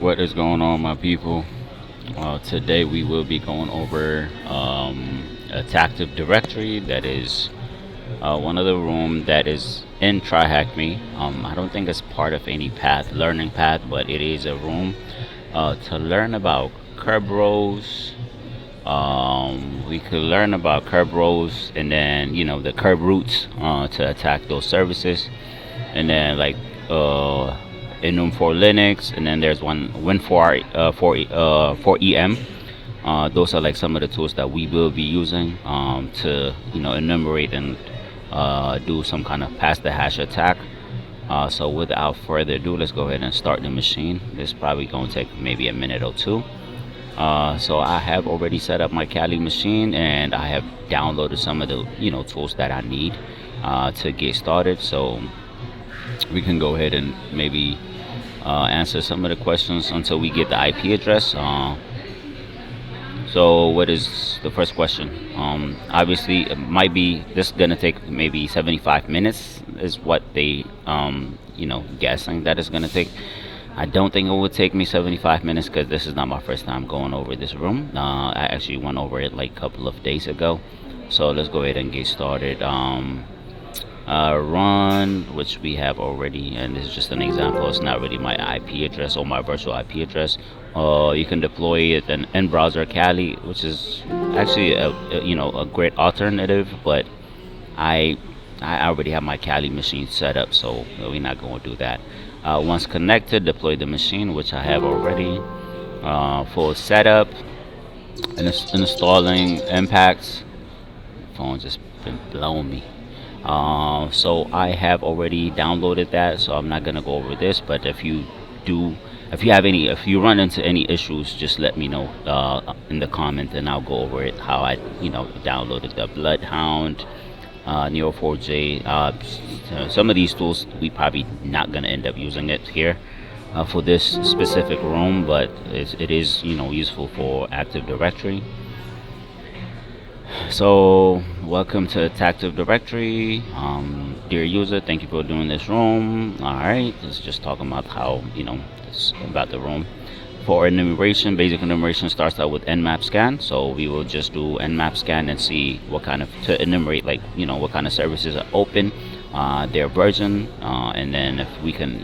What is going on, my people? Today we will be going over Attacktive Directory. That is one of the room that is in Tryhackme. I don't think it's part of any learning path, but it is a room to learn about Kerberos. We could learn about Kerberos, and then the Kerbrutes to attack those services, and then like enum for Linux, and then there's one for EM. Those are like some of the tools that we will be using to enumerate and do some kind of pass the hash attack. So without further ado, let's go ahead and start the machine. This is probably going to take maybe a minute or two. So I have already set up my Kali machine, and I have downloaded some of the tools that I need to get started. So we can go ahead and maybe answer some of the questions until we get the IP address. So what is the first question? Obviously, it might be this is gonna take maybe 75 minutes is what they guessing that it's gonna take. I don't think it would take me 75 minutes because this is not my first time going over this room. I actually went over it like a couple of days ago. So let's go ahead and get started. Run, which we have already, and this is just an example. It's not really my IP address or my virtual IP address. You can deploy it in browser Kali, which is actually a great alternative, but I already have my Kali machine set up, so we're not going to do that. Once connected, deploy the machine, which I have already. Full setup and installing impacts. Phone just been blowing me. So I have already downloaded that, so I'm not gonna go over this. But if you run into any issues, just let me know in the comments, and I'll go over it. How I downloaded the Bloodhound, Neo4j. Some of these tools we probably not gonna end up using it here for this specific room, but it is useful for Active Directory. So welcome to Attacktive Directory. Dear user, thank you for doing this room. Alright, it's just talking about how it's about the room. For enumeration, basic enumeration starts out with nmap scan. So we will just do nmap scan and see what kind of, to enumerate, like what kind of services are open, their version, and then if we can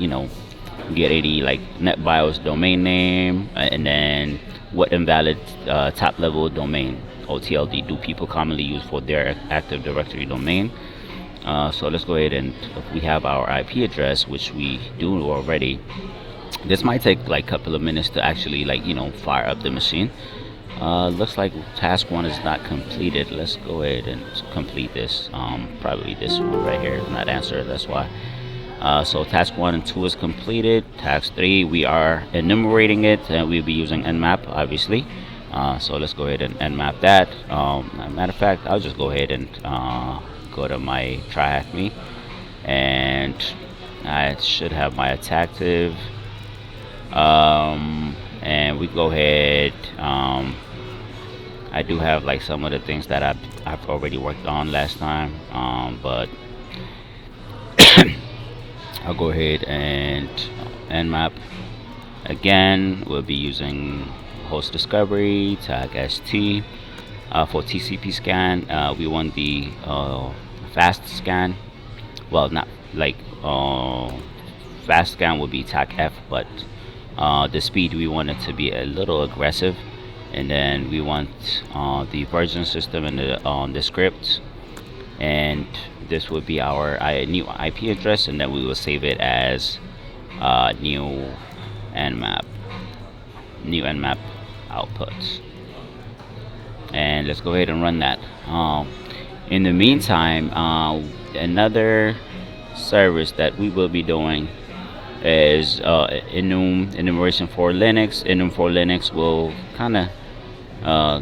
get any like NetBIOS domain name, and then what invalid top level domain OTLD do people commonly use for their Active Directory domain. So let's go ahead, and if we have our IP address, which we do already, this might take like a couple of minutes to actually fire up the machine. Looks like task 1 is not completed. Let's go ahead and complete this. Probably this one right here is not answered, that's why. So task 1 and 2 is completed. Task 3, we are enumerating it, and we'll be using nmap, obviously. So let's go ahead and nmap that. Matter of fact, I'll just go ahead and go to my Tryhackme, and I should have my Attacktive. And we go ahead. I do have like some of the things that I've already worked on last time, but I'll go ahead and nmap again. We'll be using host discovery tag st for TCP scan. We want the fast scan. Well, not like fast scan would be tag f, but the speed we want it to be a little aggressive, and then we want the version system and the script, and this would be our new IP address, and then we will save it as new nmap output. And let's go ahead and run that. In the meantime, another service that we will be doing is enumeration for Linux. Enum for Linux will kind of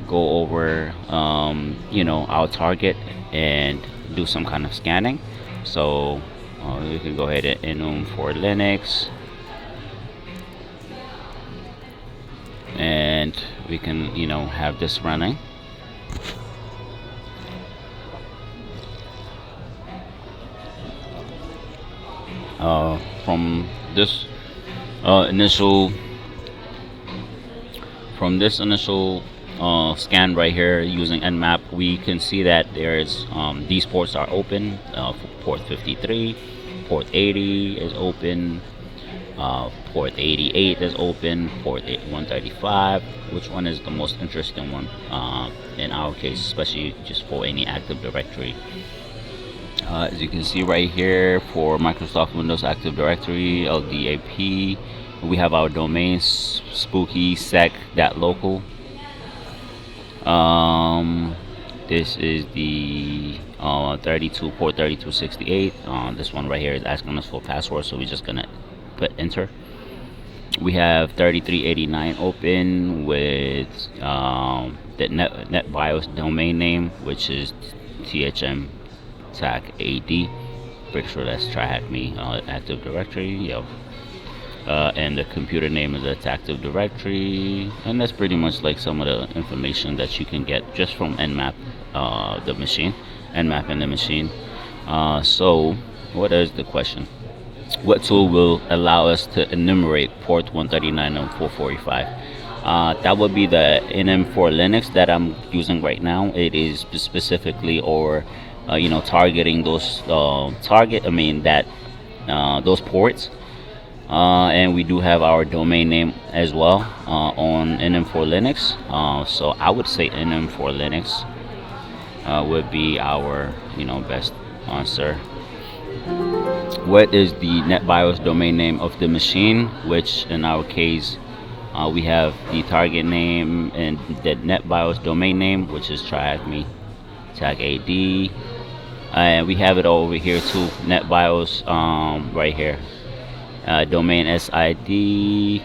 go over our target and do some kind of scanning. So we can go ahead and enum for Linux, and we can have this running. From this initial From this initial scan right here using Nmap, we can see that there's these ports are open. Port 53, port 80 is open, port 88 is open, port 135. Which one is the most interesting one in our case, especially just for any Active Directory? As you can see right here, for Microsoft Windows Active Directory LDAP, we have our domains spooky sec.local. This is the 32 port 3268. This one right here is asking us for password, so we're just gonna put enter. We have 3389 open with the NetBIOS domain name, which is thm tag ad. Pretty sure that's Tryhackme Active Directory. Yep. And the computer name is Attacktive Directory, and that's pretty much like some of the information that you can get just from Nmap, the machine, Nmap and the machine. So, what is the question? What tool will allow us to enumerate port 139 and 445? That would be the NM for Linux that I'm using right now. It is specifically or targeting those those ports. And we do have our domain name as well on NM for Linux. So I would say NM for Linux would be our best answer. What is the NetBIOS domain name of the machine? Which in our case we have the target name and the NetBIOS domain name, which is Tryhackme tag ad. And we have it over here too, NetBIOS right here. Domain SID.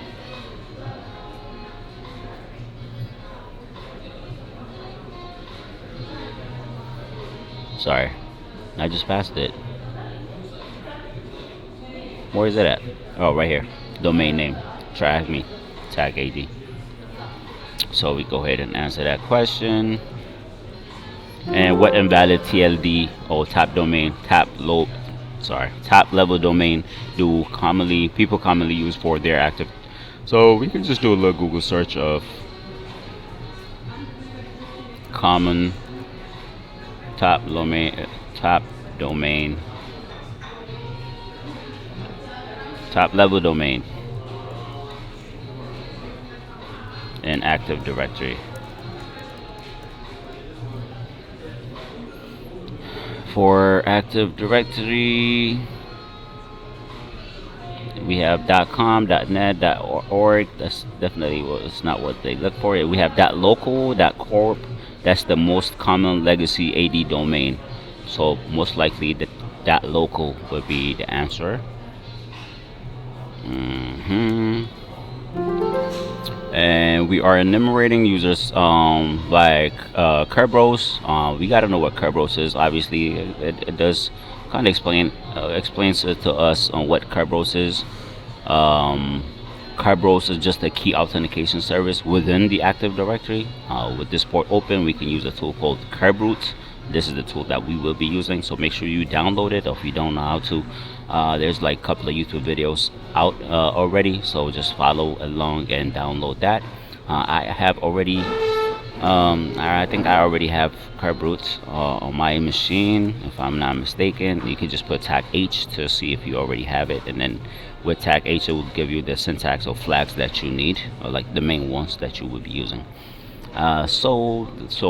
Sorry, I just passed it. Where is it at? Oh, right here. Domain name. Tryhackme tag ad. So we go ahead and answer that question. And what invalid TLD or top level domain do people commonly use for their active? So we can just do a little Google search of common top level domain in Active Directory. For Active Directory, we have .com, .net, .org. That's definitely it's not what they look for. We have .local, .corp. That's the most common legacy AD domain. So most likely the .local would be the answer. And we are enumerating users like Kerberos. We gotta know what Kerberos is. Obviously, it does kind of explains it to us on what Kerberos is. Kerberos is just a key authentication service within the Active Directory. With this port open, we can use a tool called Kerbrute. This is the tool that we will be using, so make sure you download it. Or if you don't know how to, there's like a couple of YouTube videos out already, so just follow along and download that. I have already I think I already have Kerbrute on my machine, if I'm not mistaken. You can just put tag H to see if you already have it, and then with tag H it will give you the syntax or flags that you need, or like the main ones that you will be using. So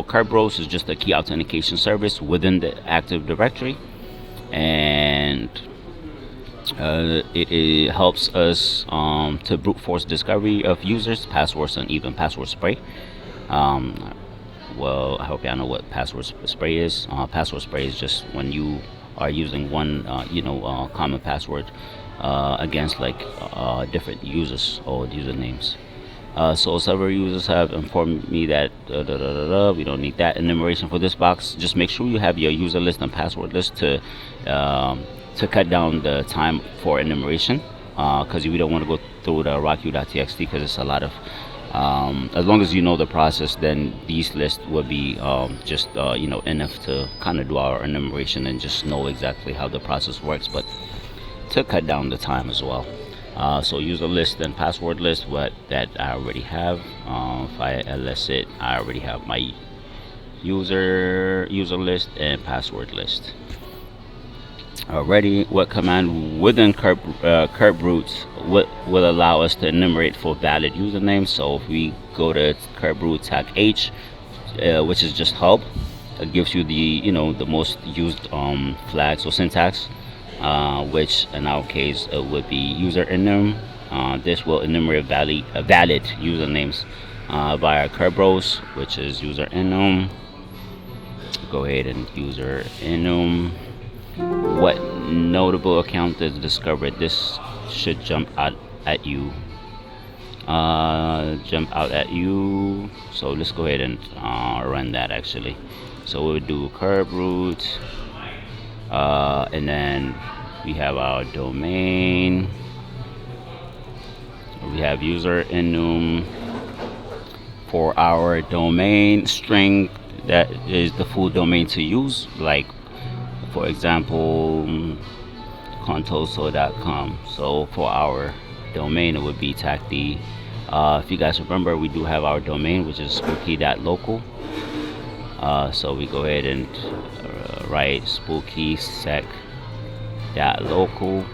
Kerberos is just a key authentication service within the Active Directory, and it helps us to brute force discovery of users, passwords, and even password spray. Well, I hope y'all know what password spray is. Password spray is just when you are using one common password against like different users or usernames. So several users have informed me that we don't need that enumeration for this box. Just make sure you have your user list and password list to cut down the time for enumeration, because we don't want to go through the rocku.txt, because it's a lot of as long as you know the process, then these lists will be just enough to kind of do our enumeration and just know exactly how the process works, but to cut down the time as well. So user list and password list, what that I already have. If I ls it, I already have my user list and password list already. What command within Kerbrute will allow us to enumerate for valid usernames? So if we go to Kerbrute tag H, which is just hub, it gives you the the most used flags or syntax, which in our case would be user enum. This will enumerate valid usernames via Kerberos, which is user enum. Go ahead and user enum. What notable account is discovered? This should jump out at you. So let's go ahead and run that actually. So we'll do Kerbrute, and then we have our domain. We have user enum for our domain string. That is the full domain to use, like for example contoso.com. So for our domain it would be tacd. If you guys remember, we do have our domain, which is spooky.local. So we go ahead and write spookysec.local,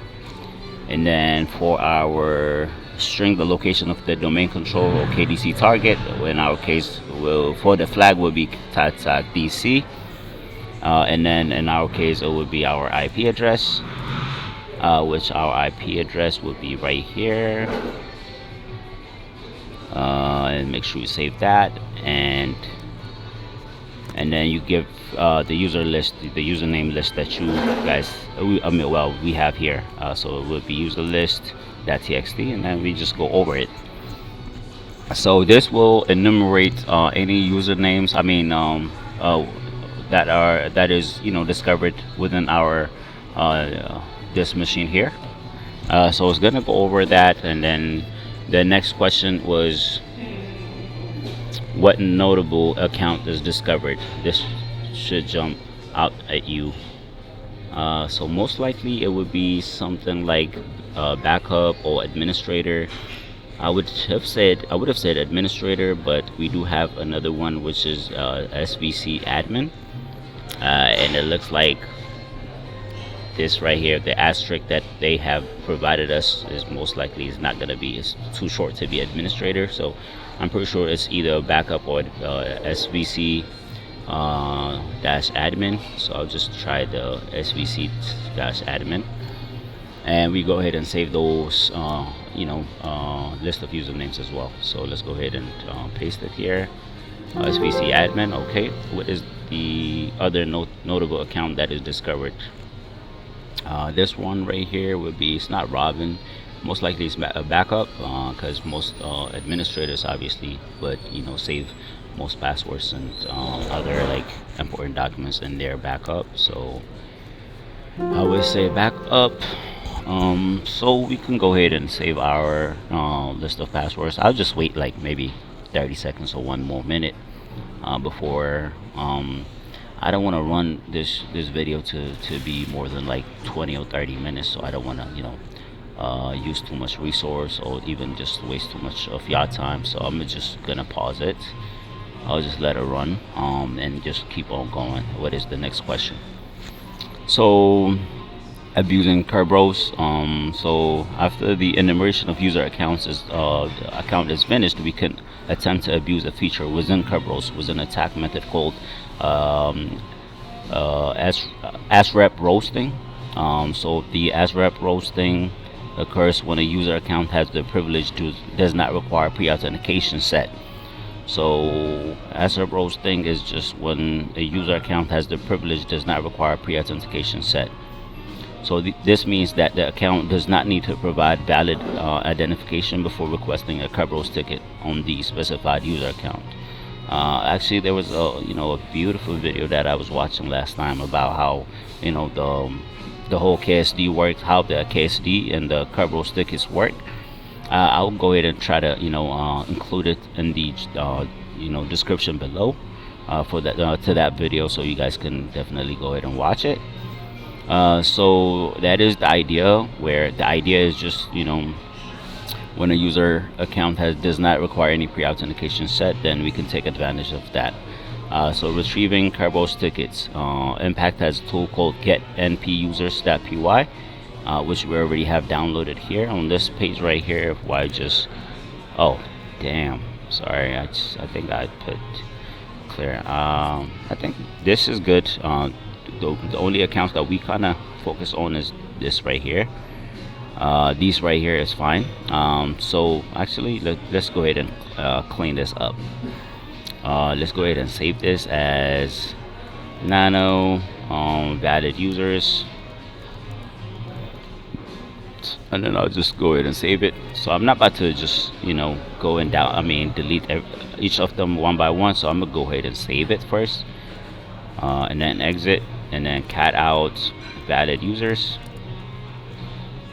and then for our string, the location of the domain control or KDC target, in our case for the flag will be tag.dc, and then in our case it would be our IP address, which our IP address would be right here. And make sure you save that, and then you give the user list, the username list that you guys we have here. So it would be user list.txt, and then we just go over it. So this will enumerate any usernames, that is discovered within our this machine here. So it's gonna go over that, and then the next question was, what notable account is discovered? This should jump out at you. So most likely it would be something like backup or administrator. I would have said administrator, but we do have another one, which is SVC admin, and it looks like this right here, the asterisk that they have provided us, is most likely is not going to be, it's too short to be administrator. So I'm pretty sure it's either backup or SVC dash admin. So I'll just try the SVC dash admin, and we go ahead and save those list of usernames as well. So let's go ahead and paste it here. SVC admin. Okay, what is the other notable account that is discovered? This one right here would be, it's not Robin, most likely it's a backup, because most administrators obviously would save most passwords and other like important documents in their backup. So I would say backup. So we can go ahead and save our list of passwords. I'll just wait like maybe 30 seconds or one more minute before I don't want to run this video to be more than like 20 or 30 minutes, so I don't want to use too much resource or even just waste too much of your time. So I'm just gonna pause it. I'll just let it run and just keep on going. What is the next question? So abusing Kerberos. So after the enumeration of user accounts account is finished, we can attempt to abuse a feature within Kerberos with an attack method called asrep roasting. So the asrep roasting occurs when a user account has the privilege does not require pre-authentication set. So asrep roasting is just when a user account has the privilege does not require pre-authentication set. So this means that the account does not need to provide valid identification before requesting a Kerberos ticket on the specified user account. Actually, there was a beautiful video that I was watching last time about how the whole KSD works, how the KSD and the Kerberos tickets work. I'll go ahead and try to include it in the description below for that to that video, so you guys can definitely go ahead and watch it. So that is the idea, where the idea is just When a user account does not require any pre-authentication set, then we can take advantage of that. So retrieving Kerberos tickets. Impact has a tool called getNPUsers.py, which we already have downloaded here on this page right here. If I just, oh, damn, sorry, I think I put clear. I think this is good. The only accounts that we kind of focus on is this right here. These right here is fine. So actually, let's go ahead and clean this up. Let's go ahead and save this as nano valid users, and then I'll just go ahead and save it. So I'm not about to just go and delete each of them one by one. So I'm gonna go ahead and save it first, and then exit, and then cat out valid users,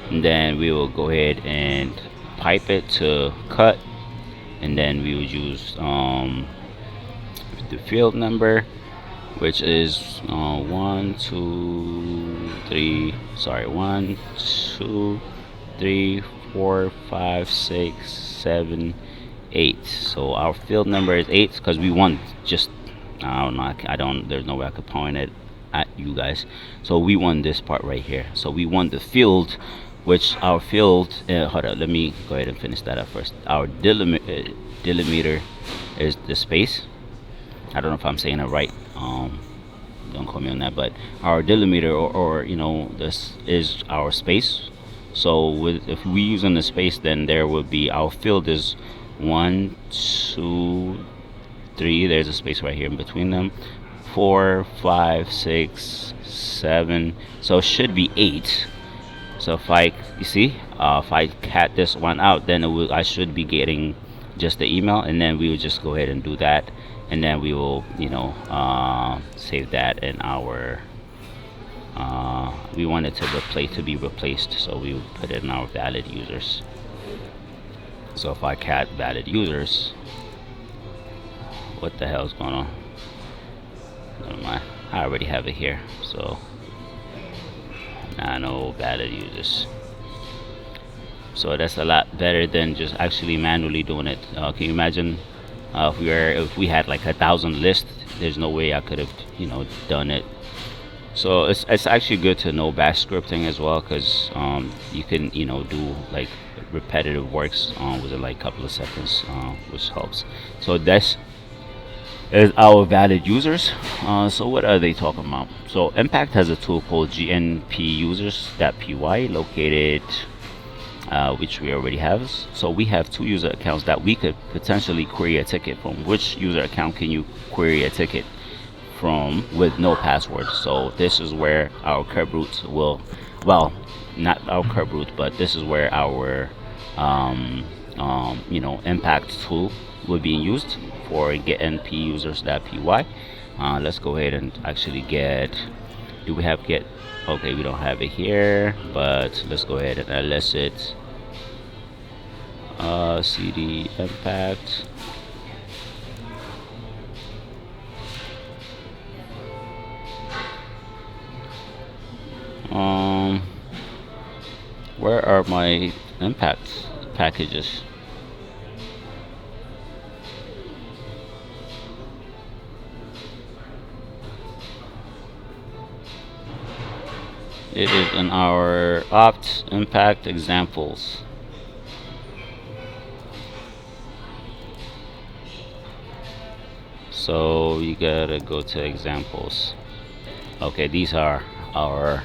and then we will go ahead and pipe it to cut, and then we will use the field number, which is 1 2 3 sorry 1 2 3 4 5 6 7 8. So our field number is 8 because we want just, I don't there's no way I could point it at you guys. So we want this part right here. So we want the field, which our field, hold on, let me go ahead and finish that up first. Our delimiter is the space. I don't know if I'm saying it right. Don't quote me on that. But our delimiter, or this is our space. So if we using the space, then there would be our field is 1 2 3. There's a space right here in between them. 4 5 6 7. So it should be 8. So if I cat this one out, then I should be getting just the email, and then we will just go ahead and do that, and then we will save that in our we want it to be replaced, so we will put it in our valid users. So if I cat valid users, what the hell is going on? Never mind, I already have it here. So nano valid users. So that's a lot better than just actually manually doing it. Can you imagine if we had like 1,000 lists? There's no way I could have done it. So it's actually good to know bash scripting as well, because you can do like repetitive works within like a couple of seconds, which helps. So that's is our valid users. So what are they talking about? So Impact has a tool called gnpusers.py located, which we already have. So we have 2 user accounts that we could potentially query a ticket from. Which user account can you query a ticket from with no password? So this is where our Kerbrute will, well, not our Kerbrute, but this is where our Impact tool will be used for getNPusers.py. Let's go ahead and actually do we have get? Okay, we don't have it here, but let's go ahead and elicit cd impact. Where are my impact packages? It is in our opt impact examples. So you gotta go to examples. Okay, these are our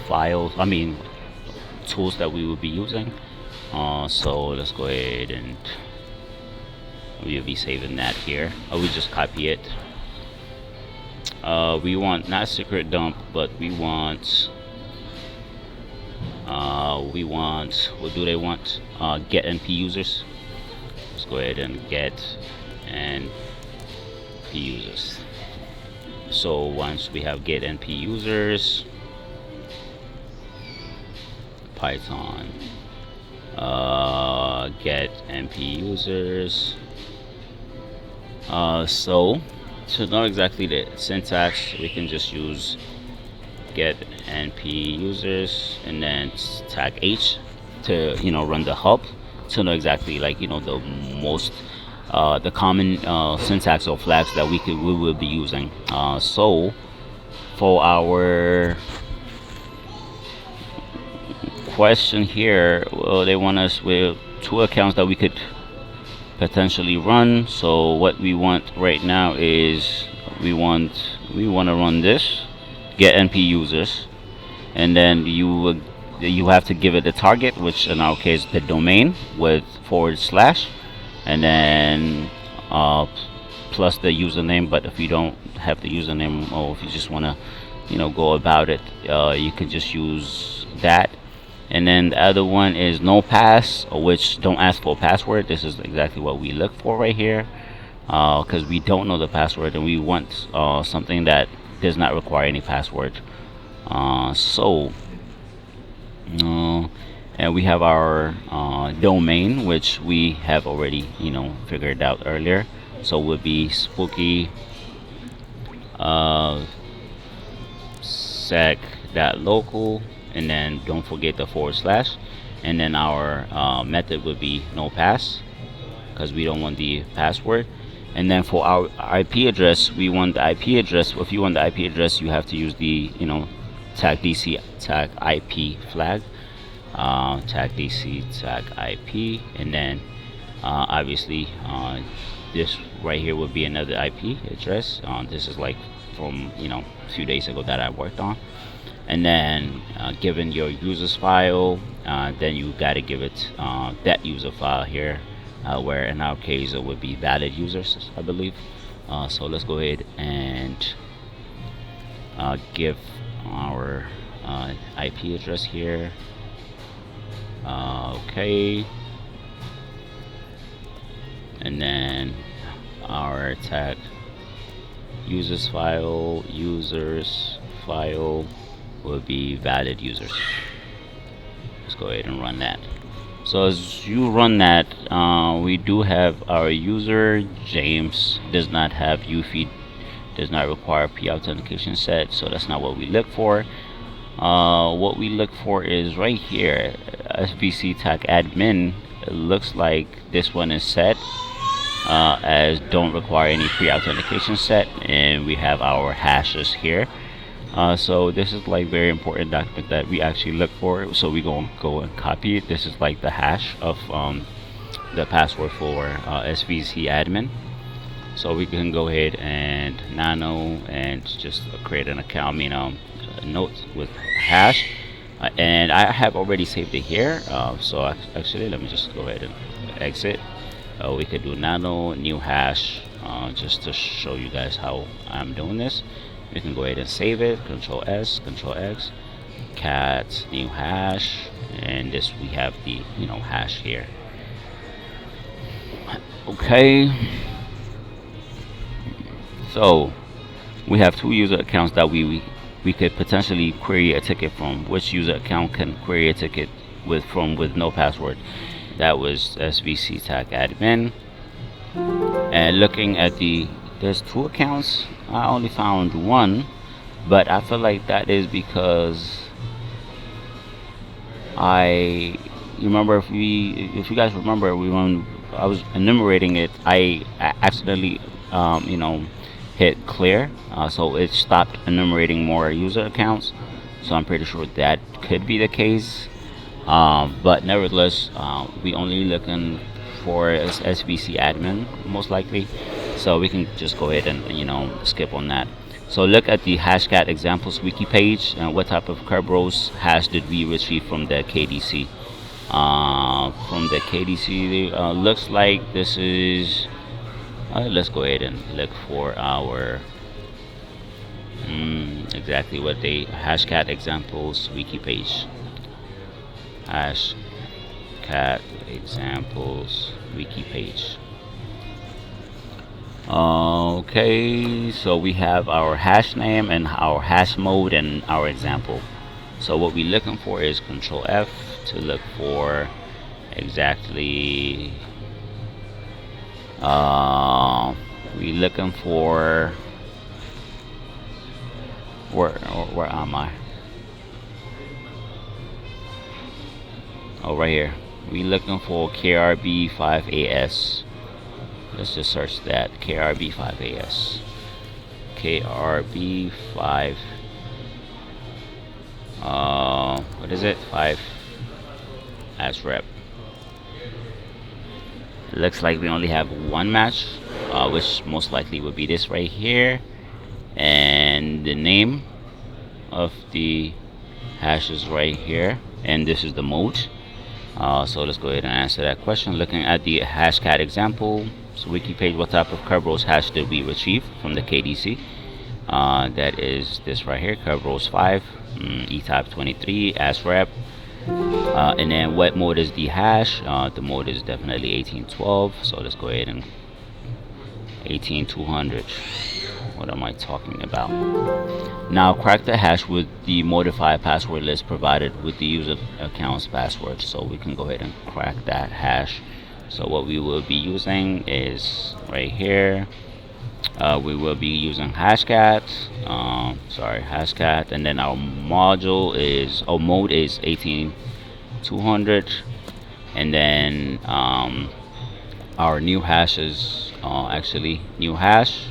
files, tools that we will be using. So let's go ahead and we'll be saving that here. We just copy it. We want not secret dump, but we want what do they want? Get NP users. Let's go ahead and get NP users. So once we have get NP users, Python get NP users. So to know exactly the syntax, we can just use get NP users and then tag H. to run the help to know exactly like the most the common syntax or flags that we will be using. So for our question here, well, they want us with two accounts that we could potentially run. So what we want right now is we want to run this get NP users, and then you have to give it a target, which in our case the domain with /, and then plus the username. But if you don't have the username, or if you just want to go about it, you can just use that. And then the other one is no pass, which don't ask for a password. This is exactly what we look for right here, because we don't know the password and we want something that does not require any password. And we have our domain, which we have already figured out earlier. So it would be spooky sec.local, and then don't forget the /, and then our method would be no pass because we don't want the password. And then for our IP address, we want the IP address. If you want the IP address, you have to use the tag DC tag IP flag, tag DC tag IP, and then obviously this right here would be another IP address. This is like from a few days ago that I worked on. And then given your users file, then you got to give it that user file here, where in our case it would be valid users, I believe. So let's go ahead and give our IP address here. Okay, and then our tag users file will be valid users. Let's go ahead and run that. So as you run that, we do have our user James does not have UFI, does not require pre-authentication set, so that's not what we look for. What we look for is right here, SVC tag admin. It looks like this one is set as don't require any pre-authentication set, and we have our hashes here. So this is like very important document that we actually look for, so we gonna go and copy it. This is like the hash of the password for SVC admin. So we can go ahead and nano and just create an account, a note with hash, and I have already saved it here. So actually let me just go ahead and exit. We could do nano new hash, just to show you guys how I'm doing this. We can go ahead and save it, Control S, Control X, cat new hash, and this we have the hash here. Okay, so we have two user accounts that we could potentially query a ticket from. Which user account can query a ticket with no password? That was SVC tag admin. And looking at there's two accounts. I only found one, but I feel like that is because you remember, if you guys remember, I was enumerating it, I accidentally hit clear, so it stopped enumerating more user accounts. So I'm pretty sure that could be the case, but nevertheless, we only looking for SVC admin most likely, so we can just go ahead and skip on that. So look at the hashcat examples wiki page, and what type of Kerberos hash did we retrieve from the KDC? Looks like this is let's go ahead and look for our exactly what they hashcat examples wiki page. Hashcat examples wiki page. Okay, so we have our hash name and our hash mode and our example. So what we're looking for is Control F to look for exactly we're looking for where am I? Oh, right here. We looking for KRB5AS. Let's just search that. KRB5AS. KRB5. What is it? 5 as rep. It looks like we only have one match, which most likely would be this right here. And the name of the hash is right here, and this is the mode. So let's go ahead and answer that question. Looking at the hashcat example, so wiki page, what type of Kerberos hash did we retrieve from the KDC? That is this right here, Kerberos 5, E-type 23, as rep. And then what mode is the hash? The mode is definitely 1812. So let's go ahead and 18200. What am I talking about? Now crack the hash with the modified password list provided with the user account's password. So we can go ahead and crack that hash. So what we will be using is right here. We will be using hashcat. Hashcat, and then our mode is 18200, and then our new hash is actually new hash.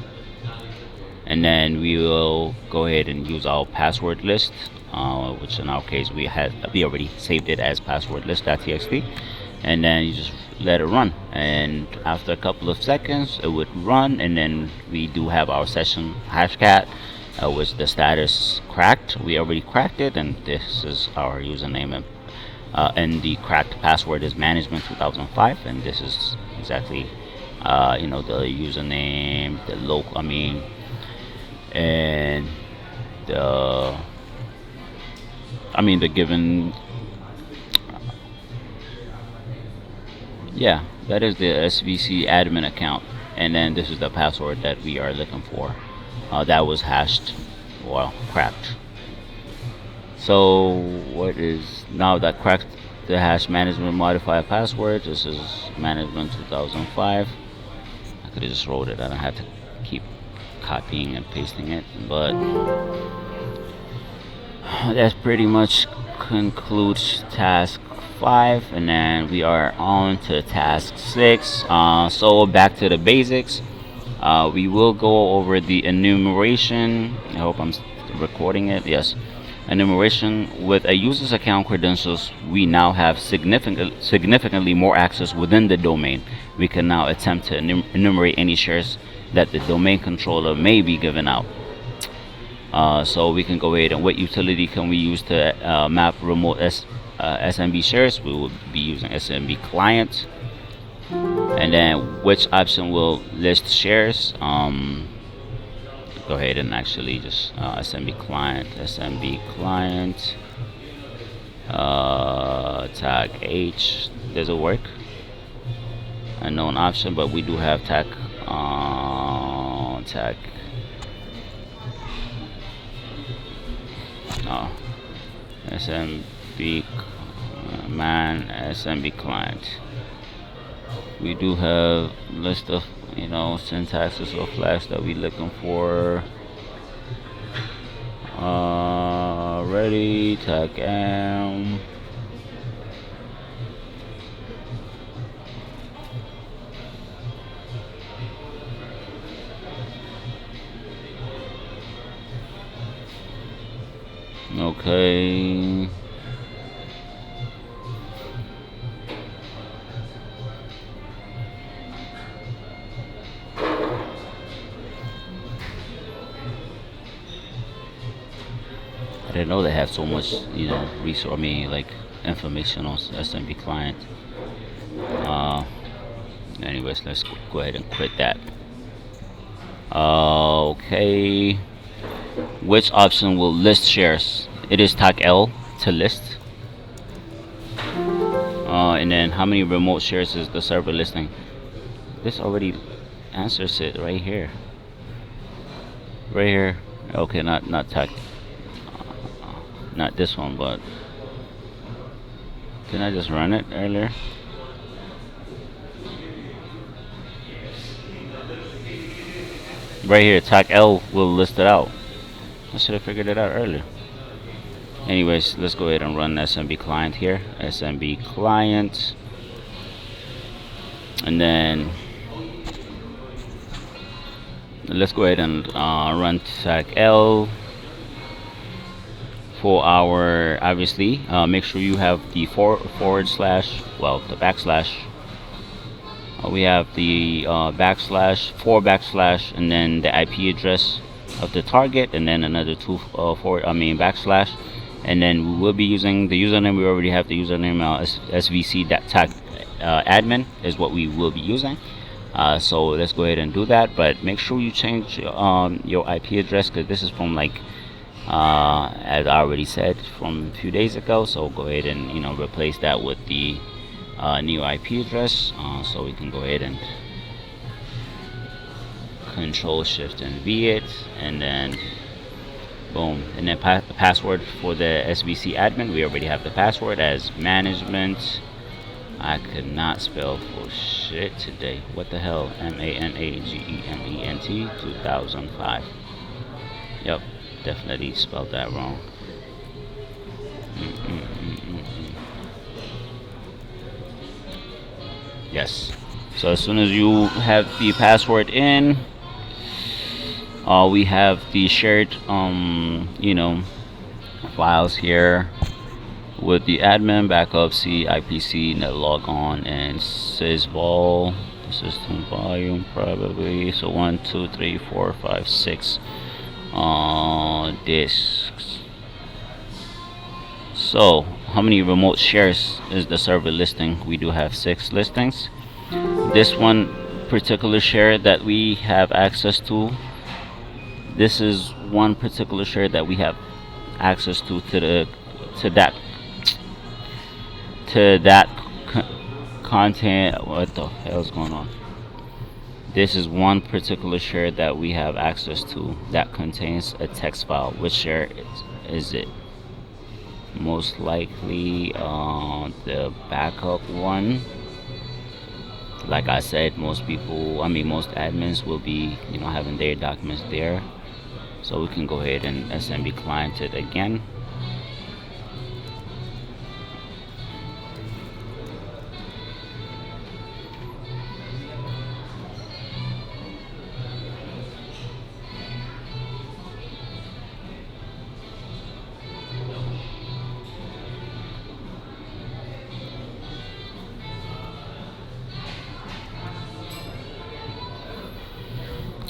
And then we will go ahead and use our password list, which in our case we already saved it as password list.txt, and then you just let it run, and after a couple of seconds it would run, and then we do have our session hashcat, which the status cracked. We already cracked it, and this is our username, and the cracked password is management 2005, and this is exactly the username, the local, and the given, yeah, that is the SVC admin account, and then this is the password that we are looking for, that was hashed, well, cracked. So what is now that cracked the hash management modifier password? This is management 2005. I could have just wrote it. I don't have to keep copying and pasting it, but that pretty much concludes task 5, and then we are on to task 6. So back to the basics. We will go over the enumeration. I hope I'm recording it. Yes. Enumeration. With a user's account credentials, we now have significantly more access within the domain. We can now attempt to enumerate any shares that the domain controller may be giving out. So we can go ahead and what utility can we use to map remote SMB shares? We will be using SMB client. And then which option will list shares? Go ahead and actually just SMB client, tag H. Does it work? Unknown option, but we do have tag SMB man, SMB client. We do have list of syntaxes or flags that we looking for. Ready, tag M. Okay. I didn't know they have so much, resource. Like information on SMB client. Anyways, let's go ahead and quit that. Okay. Which option will list shares? It is tag L to list. And then how many remote shares is the server listing? This already answers it right here. Right here. Okay, not tag. Not this one, but didn't I just run it earlier? Right here, tag L will list it out. I should have figured it out earlier. Anyways, let's go ahead and run SMB client here. SMB client, and then let's go ahead and run tag L for our, obviously, make sure you have the forward slash, well, the backslash. We have the backslash, 4 backslash, and then the IP address of the target, and then another backslash, and then we will be using the username. We already have the username, svc.tag admin is what we will be using. So let's go ahead and do that, but make sure you change your IP address, because this is from, like, as I already said, from a few days ago. So go ahead and replace that with the new IP address. So we can go ahead and Control Shift and V it, and then boom, and then password for the SVC admin. We already have the password as management. I could not spell for shit today. What the hell? MANAGEMENT 2005. Yep, definitely spelled that wrong. Yes. So as soon as you have the password in, we have the shared files here with the admin, backup, C, IPC, net log on, and sysvol, the system volume probably. So 1, 2, 3, 4, 5, 6 disks. So how many remote shares is the server listing? We do have 6 listings. This one particular share that we have access to, this is one particular share that we have access to that content. What the hell is going on? This is one particular share that we have access to that contains a text file. Which share is it? Most likely the backup one. Like I said, most admins will be having their documents there. So we can go ahead and SMB client it again.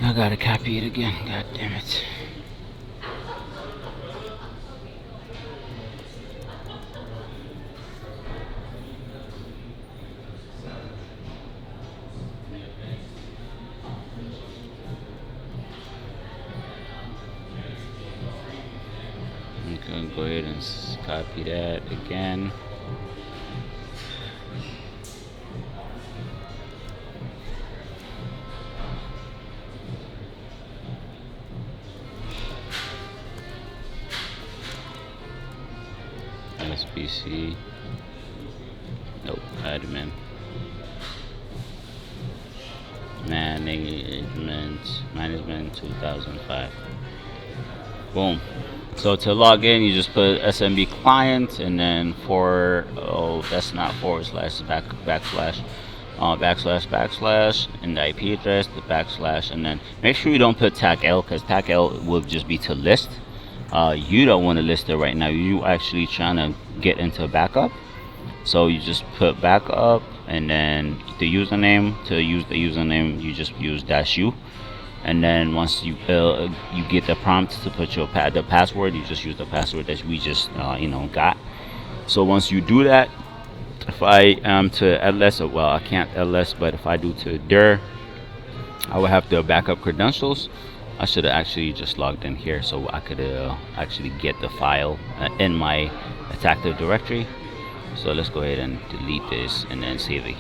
I gotta copy it again, god damn it. Okay, go ahead and copy that again. SBC, nope, admin, management 2005. Boom. So to log in, you just put SMB client, and then that's not forward slash, backslash, and the IP address, the backslash, and then make sure you don't put tag L, because tag L will just be to list. You don't want to list it right now. You actually trying to get into backup, so you just put backup, and then the username. To use the username, you just use -u, and then once you get the prompt to put the password, you just use the password that we just got. So once you do that, if I am to ls, well, I can't ls, but if I do to dir, I will have the backup credentials. I should have actually just logged in here so I could actually get the file in my Attacktive Directory. So let's go ahead and delete this and then save it.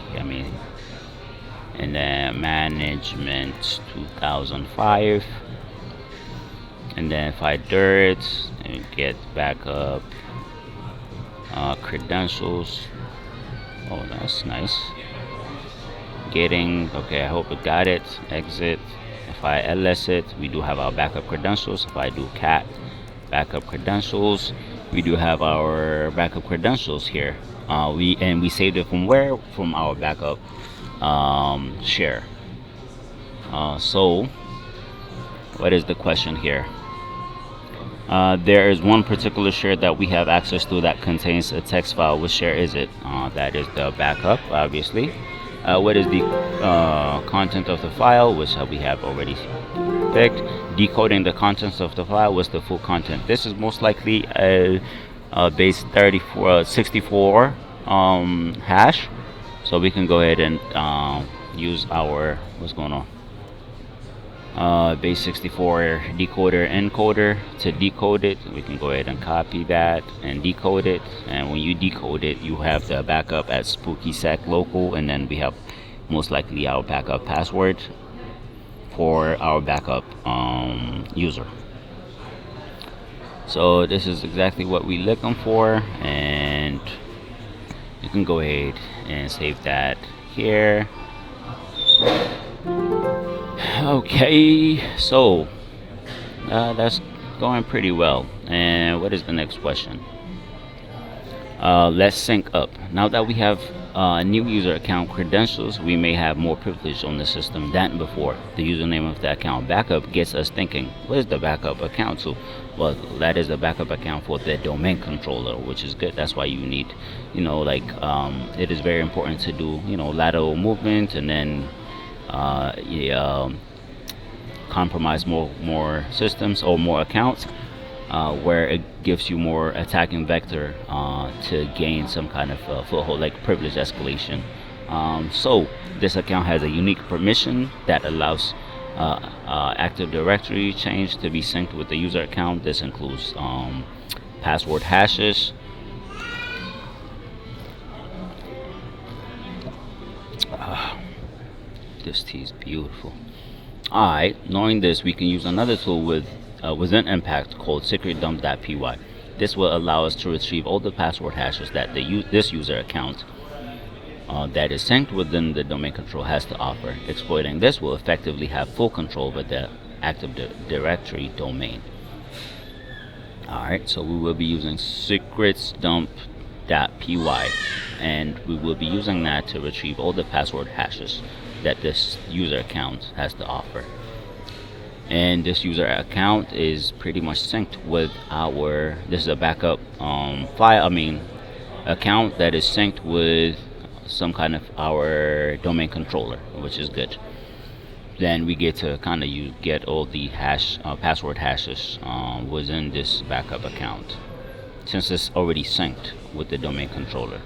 And then management 2005, and then if I dir it and get backup credentials. Oh, that's nice. Okay, I hope it got it. Exit. If I ls it, we do have our backup credentials. If I do cat backup credentials, we do have our backup credentials here. We saved it from where? From our backup share. So what is the question here? There is one particular share that we have access to that contains a text file. Which share is it? That is the backup, obviously. What is the content of the file, which we have already picked. Decoding the contents of the file. What's the full content? This is most likely a base 64 hash. So we can go ahead and use our, what's going on? Base 64 decoder encoder to decode it. We can go ahead and copy that and decode it, and when you decode it, you have the backup at SpookySec local, and then we have most likely our backup password for our backup user. So this is exactly what we're looking for, and you can go ahead and save that here. Okay, so that's going pretty well. And what is the next question? Let's sync up. Now that we have new user account credentials, we may have more privilege on the system than before. The username of the account backup gets us thinking, what is the backup account to? Well, that is the backup account for the domain controller, which is good. That's why you need, it is very important to do, lateral movement, and then compromise more systems or more accounts, where it gives you more attacking vector to gain some kind of foothold, like privilege escalation. So this account has a unique permission that allows Active Directory change to be synced with the user account. This includes password hashes, this tea is beautiful. Alright, knowing this, we can use another tool within Impact called secretdump.py. This will allow us to retrieve all the password hashes that this user account that is synced within the domain control has to offer. Exploiting this will effectively have full control over the Active Directory domain. Alright, so we will be using secretdump.py, and we will be using that to retrieve all the password hashes that this user account has to offer. And this user account is pretty much synced with this is a backup account that is synced with some kind of our domain controller, which is good. Then we get to kind of get all the password hashes within this backup account, since it's already synced with the domain controller.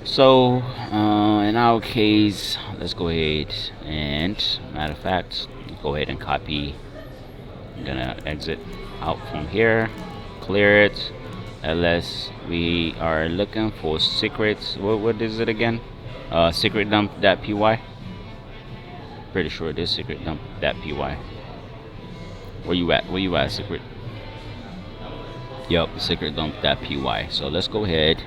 So in our case, let's go ahead and, matter of fact, go ahead and copy. I'm gonna exit out from here, clear it. Ls, we are looking for secrets. What is it again? Secretdump.py. Pretty sure it is secretdump.py. Where you at, secret? Yup, secretdump.py. So let's go ahead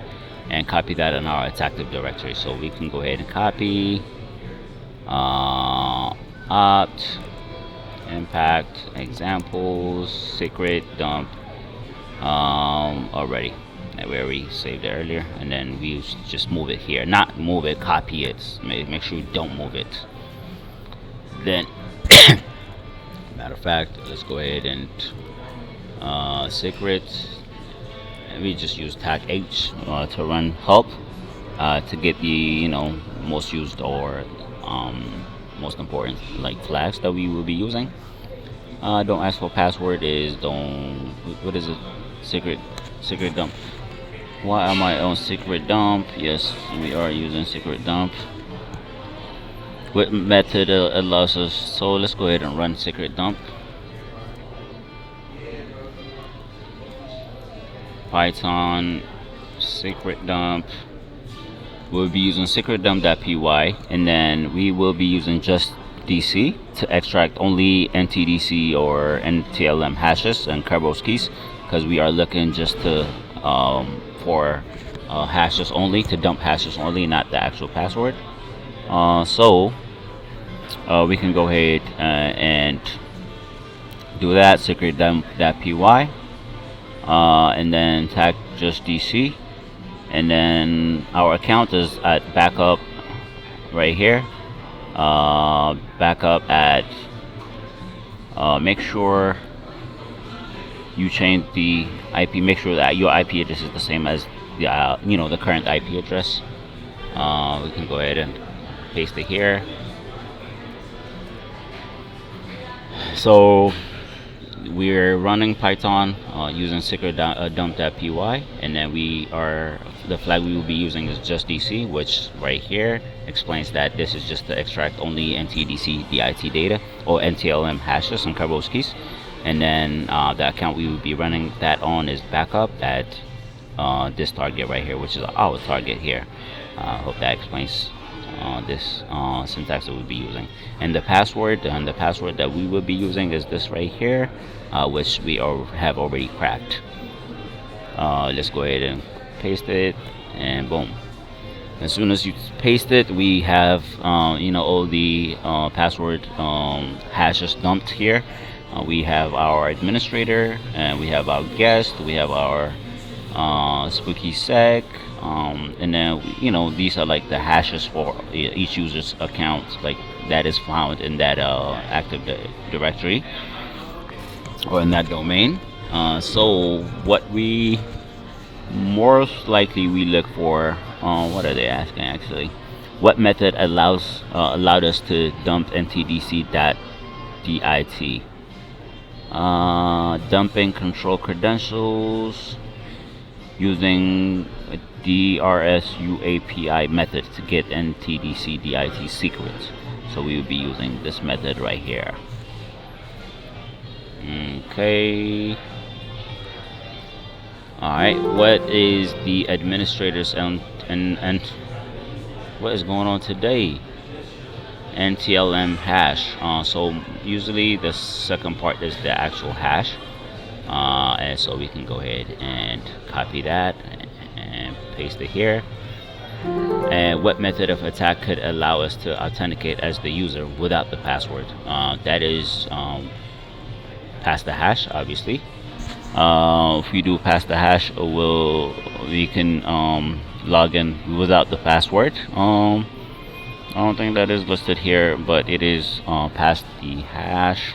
and copy that in our Attacktive Directory. So we can go ahead and copy opt, impact, examples, secret dump already. And we already saved it earlier, and then we just move it here. Not move it, copy it. Make sure you don't move it. Then matter of fact, let's go ahead and secret, and we just use tag H to run help to get the most used or most important flags that we will be using. Don't ask for password is what is it? Secret dump. Why am I on secret dump? Yes, we are using secret dump. What method allows us? So let's go ahead and run secret dump. Python secret dump. We'll be using secretdump.py, and then we will be using just DC to extract only NTDC or NTLM hashes and Kerberos keys, because we are looking just to for hashes only, to dump hashes only, not the actual password. So we can go ahead and do that, secretdump.py. and then tag just DC, and then our account is at backup right here. Backup at make sure you change the IP. Make sure that your IP address is the same as the the current IP address. We can go ahead and paste it here. So we're running Python using secret.dump.py, and then the flag we will be using is just DC, which right here explains that this is just to extract only NTDC DIT data or NTLM hashes and Kerberos keys. And then the account we will be running that on is backup at this target right here, which is our target here. Hope that explains this syntax that we'll be using. And the password that we will be using is this right here, which we have already cracked. Let's go ahead and paste it, and boom. As soon as you paste it, we have all the password hashes dumped here. We have our administrator, and we have our guest, we have our spooky sec, and then these are like the hashes for each user's account, like that is found in that Active Directory or in that domain. So what we most likely we look for, what are they asking actually? What method allowed us to dump ntdc.dit? Dumping control credentials using a DRSU API method to get NTDC DIT secrets. So we will be using this method right here. Okay. Alright, what is the administrators and what is going on today? NTLM hash. So usually the second part is the actual hash, and so we can go ahead and copy that and paste it here. And what method of attack could allow us to authenticate as the user without the password? That is pass the hash, obviously. If we do pass the hash, we can log in without the password. I don't think that is listed here, but it is pass the hash.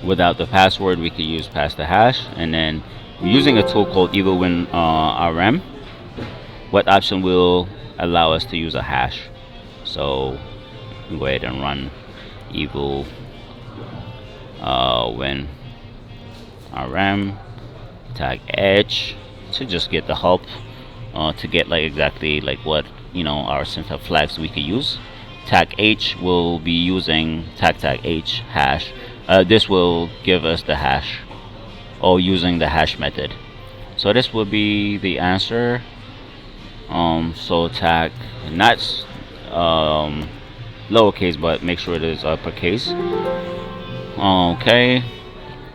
Without the password, we could use pass the hash, and then we're using a tool called EvilWin RM. What option will allow us to use a hash? So we go ahead and run EvilWin RM tag edge to just get the help to get like exactly like what our syntax flags we could use. Tag H will be using tag H hash. This will give us the hash, or using the hash method. So this will be the answer. So tag not lowercase, but make sure it is uppercase. Okay.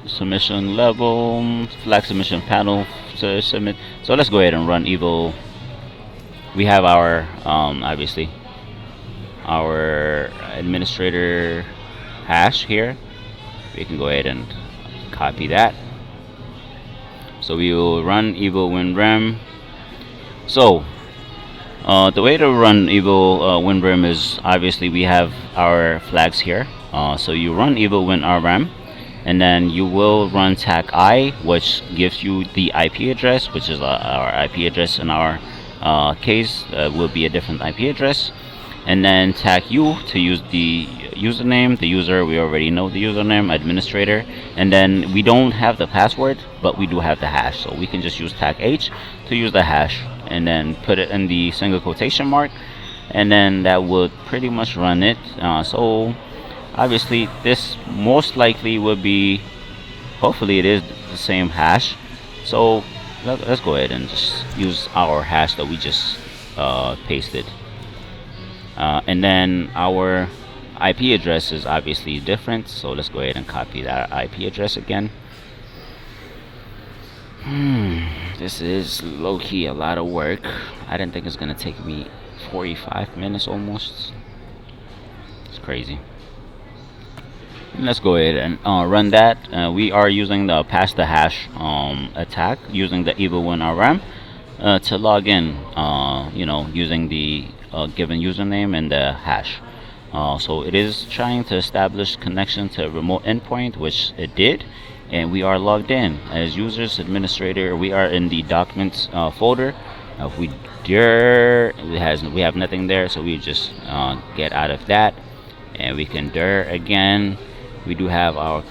Submission level, flag submission panel to submit. So let's go ahead and run evil. We have our obviously our administrator hash here. We can go ahead and copy that. So we will run EvilWin RM. So the way to run EvilWin RM is obviously we have our flags here. So you run EvilWin RM, and then you will run tag I, which gives you the IP address, which is our IP address in our case will be a different IP address, and then tag U to use the username. The user, we already know the username, administrator, and then we don't have the password, but we do have the hash, so we can just use tag H to use the hash, and then put it in the single quotation mark, and then that would pretty much run it. So obviously this most likely would be, hopefully it is the same hash. So let's go ahead and just use our hash that we just pasted, and then our IP address is obviously different, so let's go ahead and copy that IP address again. This is low-key a lot of work. I didn't think it's gonna take me 45 minutes almost. It's crazy. Let's go ahead and run that. We are using the pass the hash attack using the evil win RM to log in, using the given username and the hash. So it is trying to establish connection to a remote endpoint, which it did, and we are logged in as users administrator. We are in the documents folder. If we we have nothing there, so we just get out of that, and we can again. We do have our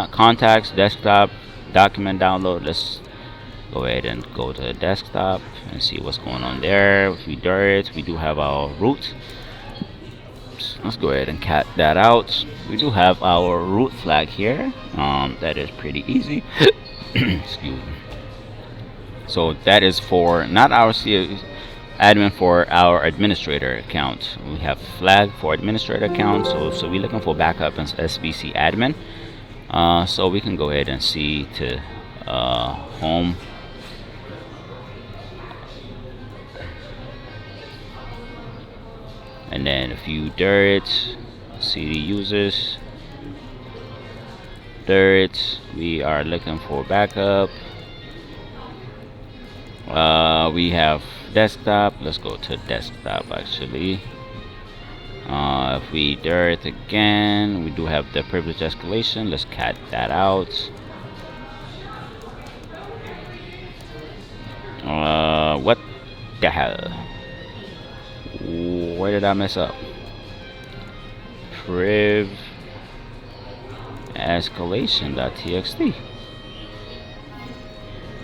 contacts, desktop, document download. Let's go ahead and go to the desktop and see what's going on there. If we it, we do have our root. Let's go ahead and cat that out. We do have our root flag here. That is pretty easy. Excuse me. So that is for not our admin, for our administrator account. We have flag for administrator account. So we're looking for backup and SBC admin. So we can go ahead and see to home. And then if you CD users, we are looking for backup. We have desktop. Let's go to desktop actually. If we again, we do have the privilege escalation. Let's cat that out. What the hell? Where did I mess up? Priv escalation.txt.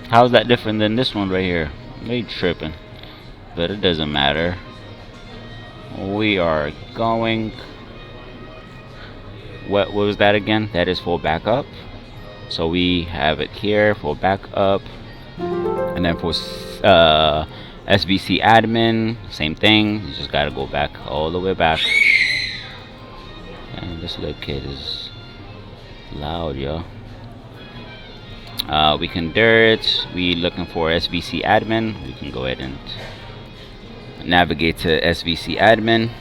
How's that different than this one right here? They tripping, but it doesn't matter. We are going. What was that again? That is for backup. So we have it here for backup, and then for SBC admin, same thing. You just gotta go back all the way back. And this little kid is loud, yo. We can we looking for SBC admin. We can go ahead and navigate to SBC admin,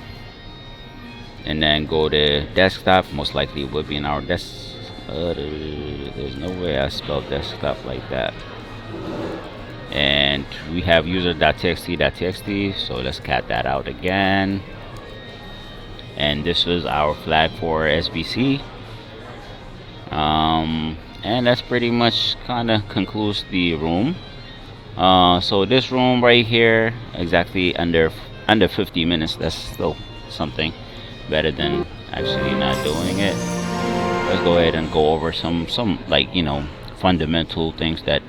and then go to desktop. Most likely it would be in our there's no way I spelled desktop like that. And we have user.txt, so let's cat that out again. And this was our flag for SBC. And that's pretty much kind of concludes the room. So this room right here, exactly under 50 minutes. That's still something better than actually not doing it. Let's go ahead and go over some like fundamental things that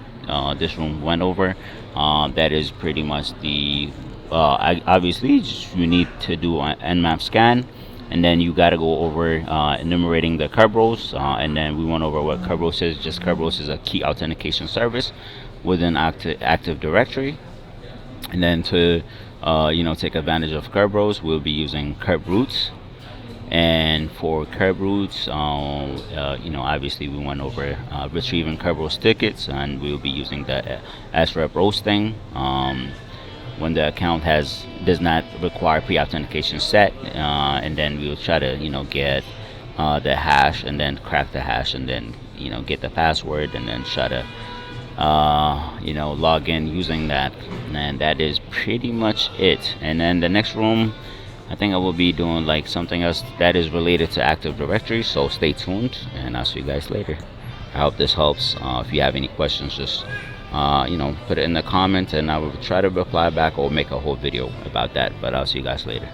this room went over. That is pretty much the obviously you need to do an nmap scan, and then you got to go over enumerating the Kerberos, and then we went over what Kerberos is. Just Kerberos is a key authentication service within Active Directory, and then to take advantage of Kerberos, we'll be using Kerbrute. And for Kerbrute, obviously we went over retrieving Kerberos tickets, and we'll be using the srep roasting when the account does not require pre-authentication set, and then we'll try to get the hash, and then crack the hash, and then get the password, and then try to log in using that. And that is pretty much it. And then the next room, I think I will be doing like something else that is related to Active Directory, so stay tuned, and I'll see you guys later. I hope this helps. If you have any questions, just put it in the comments, and I will try to reply back or make a whole video about that. But I'll see you guys later.